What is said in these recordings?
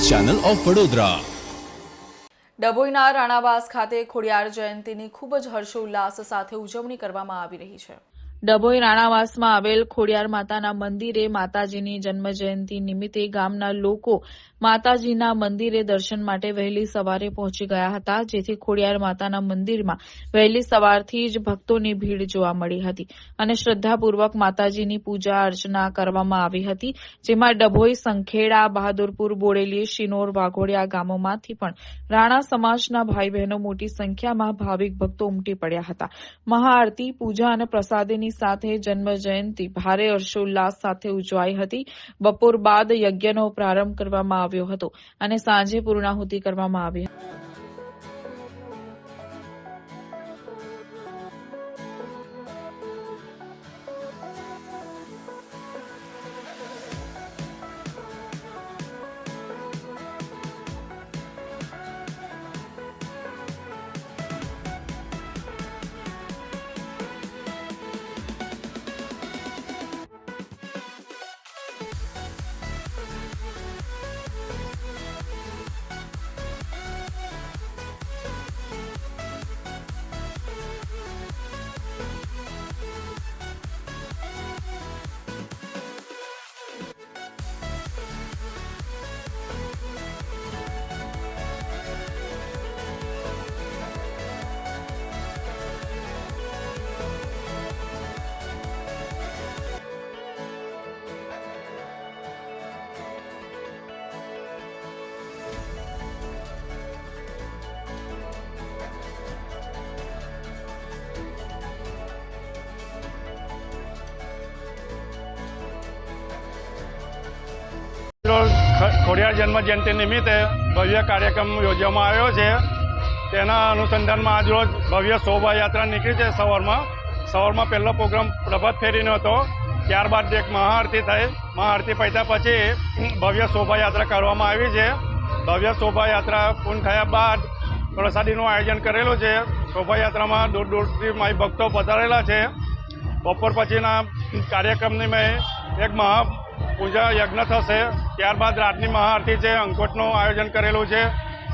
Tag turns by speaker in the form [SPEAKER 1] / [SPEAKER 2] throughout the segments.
[SPEAKER 1] News channel of Vadodara.
[SPEAKER 2] ડભોઈના રાણાવાસ ખાતે ખોડિયાર જયંતીની ખૂબ જ હર્ષોલ્લાસ સાથે ઉજવણી કરવામાં આવી રહી છે।
[SPEAKER 3] ડભોઈ રાણાવાસમાં આવેલ ખોડિયાર માતાના મંદિરે માતાજીની જન્મજયંતિ નિમિત્તે ગામના લોકો માતાજીના મંદિરે દર્શન માટે વહેલી સવારે પહોંચી ગયા હતા, જેથી ખોડિયાર માતાના મંદિરમાં વહેલી સવારથી જ ભક્તોની ભીડ જોવા મળી હતી અને શ્રદ્ધાપૂર્વક માતાજીની પૂજા અર્ચના કરવામાં આવી હતી, જેમાં ડભોઈ, સંખેડા, બહાદુરપુર, બોડેલી, શિનોર, વાઘોડિયા ગામોમાંથી પણ રાણા સમાજના ભાઈ બહેનો મોટી સંખ્યામાં ભાવિક ભક્તો ઉમટી પડ્યા હતા। મહાઆરતી, પૂજા અને પ્રસાદીની સાથે જન્મ જયંતિ ભારે હર્ષોલ્લાસ સાથે ઉજવાઈ હતી। બપોર બાદ યજ્ઞનો પ્રારંભ કરવામાં આવ્યો હતો અને સાંજે પૂર્ણાહુતિ કરવામાં આવી હતી।
[SPEAKER 4] ખોડિયાર જન્મ જયંતિ નિમિત્તે ભવ્ય કાર્યક્રમ યોજવામાં આવ્યો છે। તેના અનુસંધાનમાં આજરોજ ભવ્ય શોભાયાત્રા નીકળી છે। સવારમાં પહેલો પ્રોગ્રામ પ્રભાત ફેરીનો હતો, ત્યારબાદ એક મહાઆરતી થઈ। મહાઆરતી પત્યા પછી ભવ્ય શોભાયાત્રા કરવામાં આવી છે। ભવ્ય શોભાયાત્રા પૂર્ણ થયા બાદ પ્રસાદીનું આયોજન કરેલું છે। શોભાયાત્રામાં દૂર દૂરથી માઈ ભક્તો પધારેલા છે। બપોર પછીના કાર્યક્રમની એક પૂજા યજ્ઞ થશે, ત્યારબાદ રાતની મહાઆરતી છે, અંકોટનું આયોજન કરેલું છે।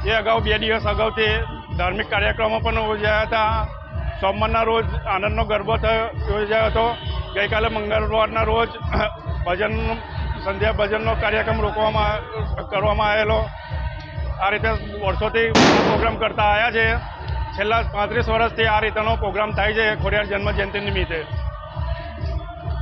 [SPEAKER 4] એ અગાઉ 2 દિવસ અગાઉથી ધાર્મિક કાર્યક્રમો પણ યોજાયા હતા। સોમવારના રોજ આનંદનો ગરબો યોજાયો હતો। ગઈકાલે મંગળવારના રોજ સંધ્યા ભજનનો કાર્યક્રમ કરવામાં આવેલો। આ રીતે વર્ષોથી પ્રોગ્રામ કરતા આવ્યા છે। છેલ્લા 35 વર્ષથી આ રીતનો પ્રોગ્રામ થાય છે ખોડિયાર જન્મ જયંતિ નિમિત્તે।